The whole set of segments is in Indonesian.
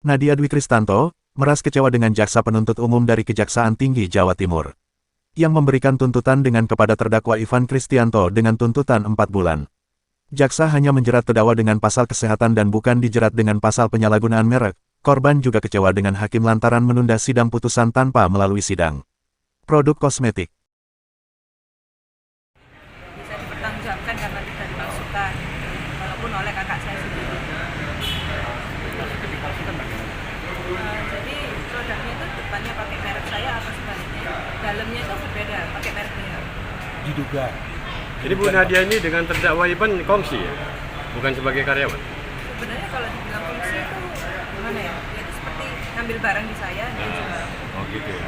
Nadia Dwi Kristanto, meras kecewa dengan jaksa penuntut umum dari Kejaksaan Tinggi Jawa Timur, yang memberikan tuntutan dengan kepada terdakwa Ivan Kristianto dengan tuntutan 4 bulan. Jaksa hanya menjerat terdakwa dengan pasal kesehatan dan bukan dijerat dengan pasal penyalahgunaan merek. Korban juga kecewa dengan hakim lantaran menunda sidang putusan tanpa melalui sidang. Produk kosmetik. Bisa dipertanggungjawabkan karena tidak dimasukkan, walaupun oleh kakak saya sendiri. Jadi produknya itu depannya pakai merek saya atau sebaliknya, dalamnya itu berbeda, pakai merek beliau. Diduga. Jadi Bu Nadia ini dengan terdakwa Ivan kongsi ya? Bukan sebagai karyawan? Sebenarnya kalau dibilang fungsi itu gimana ya? Ya itu seperti ngambil barang di saya, dia jual. Oh gitu ya?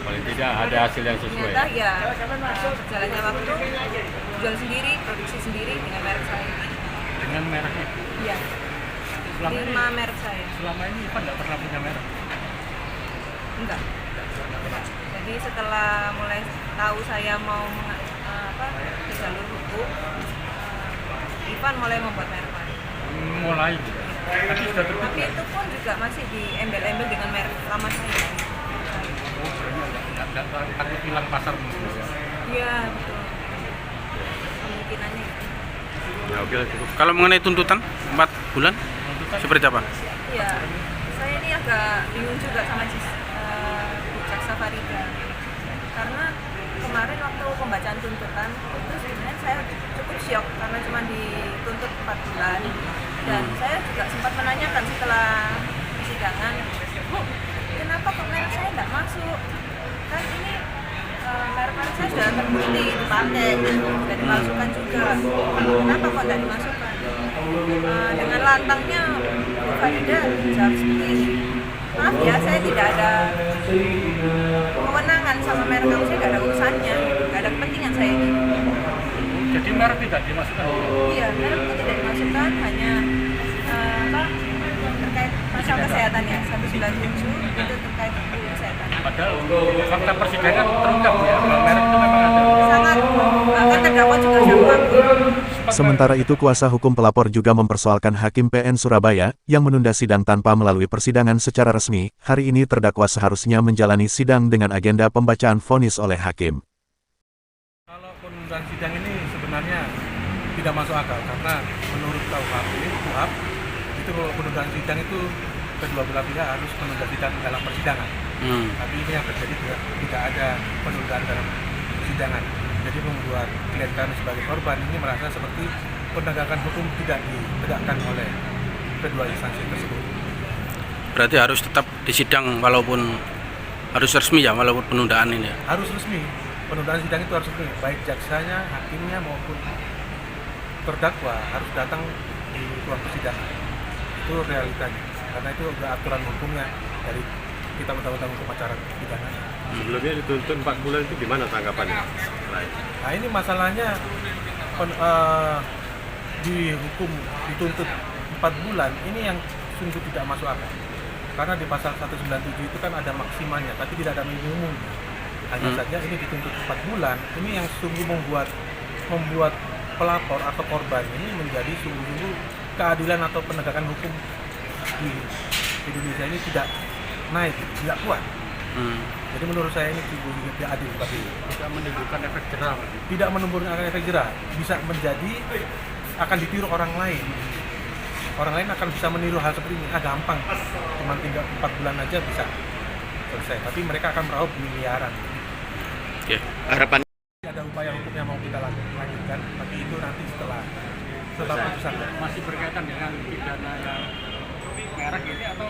Paling tidak ada hasil yang sesuai. Ternyata ya, berjalannya waktu, jual sendiri, produksi sendiri dengan merek saya. Dengan mereknya? Iya, 5 merek saya. Selama ini Ivan tidak pernah punya merek? Enggak. Jadi setelah mulai tahu saya mau ke jalur hukum, Ivan mulai membuat merek lain. Mulai? Tapi sudah terbit? Tapi itu pun juga masih diembel-embel dengan merek lama saya. Tidak takut hilang pasar mungkin? Iya, betul. Kemungkinannya itu. Ya oke lah cukup. Kalau mengenai tuntutan 4 bulan, seperti apa? Iya, saya ini agak bingung juga sama Jaksa Farida. Karena kemarin waktu pembacaan tuntutan, itu sebenarnya saya cukup syok karena cuma dituntut 4 bulan. Dan saya juga sempat menanyakan setelah persidangan, Bu, kenapa kok merek saya tidak masuk? Kan ini merek-merek saya sudah terbukti dipakai, sudah dimasukkan juga. Kenapa kok tidak dimasukkan? Dengan lantangnya Bu Farida jawab seperti ini. Maaf ya, saya tidak ada kewenangan sama merek kamu, saya tidak ada urusannya, tidak ada kepentingan saya ini. Jadi merek tidak dimasukkan? Iya, merek itu tidak dimasukkan, hanya terkait pasal kesehatan ya, 197 itu terkait kesehatan. Padahal fakta persidangan terungkap ya, bahwa merek itu memang ada. Sangat, bahkan terdakwa juga sudah mengakui. Sementara itu kuasa hukum pelapor juga mempersoalkan Hakim PN Surabaya, yang menunda sidang tanpa melalui persidangan secara resmi. Hari ini terdakwa seharusnya menjalani sidang dengan agenda pembacaan vonis oleh hakim. Kalau penundaan sidang ini sebenarnya tidak masuk akal, karena menurut KUHP itu penundaan sidang itu kedua belah pihak harus menunda sidang dalam persidangan. Tapi ini yang terjadi tidak ada penundaan dalam persidangan. Jadi membuat klien kami sebagai korban ini merasa seperti penegakan hukum tidak ditegakkan oleh kedua instansi tersebut. Berarti harus tetap disidang walaupun harus resmi ya, walaupun penundaan ini ya? Harus resmi, penundaan sidang itu harus resmi, baik jaksanya, hakimnya maupun terdakwa harus datang di ruang persidangan. Itu realitanya, karena itu sudah aturan hukumnya dari kita undang-undang hukum acara pidana. Sebelumnya dituntut 4 bulan itu gimana tanggapannya? Nah ini masalahnya dituntut 4 bulan ini yang sungguh tidak masuk akal. Karena di pasal 197 itu kan ada maksimalnya, tapi tidak ada minimum. Hanya saja ini dituntut 4 bulan, ini yang sungguh membuat pelapor atau korban ini menjadi sungguh-sungguh keadilan atau penegakan hukum di Indonesia ini tidak naik, tidak kuat. Jadi menurut saya ini sungguh tidak adil bagi Tidak menimbulkan efek jerah. tidak menimbulkan efek jerah, bisa menjadi akan ditiru orang lain. Orang lain akan bisa meniru hal seperti ini. Gampang, cuma tinggal 4 bulan aja bisa selesai. Tapi mereka akan meraup miliaran. Oke, harapan. Ada upaya hukum yang mau kita lanjutkan, tapi itu nanti setelah putusan. Masih berkaitan dengan pidana yang merek ini atau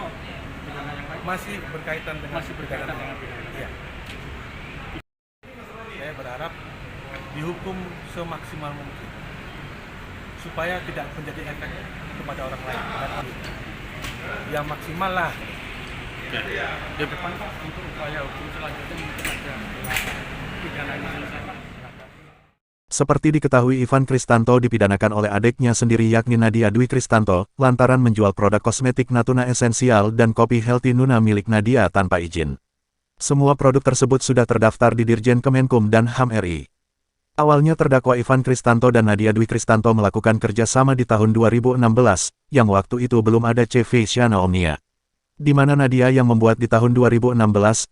pidana yang lain? Masih berkaitan dengan pidana. Iya. Saya berharap dihukum semaksimal mungkin supaya tidak menjadi efek kepada orang lain. Dan yang maksimal lah. Di depan Pak, untuk upaya hukum selanjutnya mungkin ada pidana yang diselesaikan. Seperti diketahui Ivan Kristanto dipidanakan oleh adiknya sendiri yakni Nadia Dwi Kristanto, lantaran menjual produk kosmetik Natuna Esensial dan kopi Healthy Nuna milik Nadia tanpa izin. Semua produk tersebut sudah terdaftar di Dirjen Kemenkum dan HAM RI. Awalnya terdakwa Ivan Kristanto dan Nadia Dwi Kristanto melakukan kerjasama di tahun 2016, yang waktu itu belum ada CV Shana Omnia. Di mana Nadia yang membuat di tahun 2016,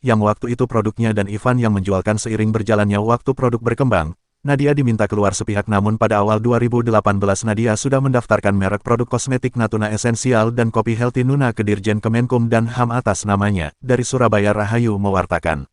yang waktu itu produknya dan Ivan yang menjualkan seiring berjalannya waktu produk berkembang, Nadia diminta keluar sepihak namun pada awal 2018 Nadia sudah mendaftarkan merek produk kosmetik Natuna Esensial dan kopi Healthy Nuna ke Dirjen Kemenkum dan HAM atas namanya, dari Surabaya Rahayu mewartakan.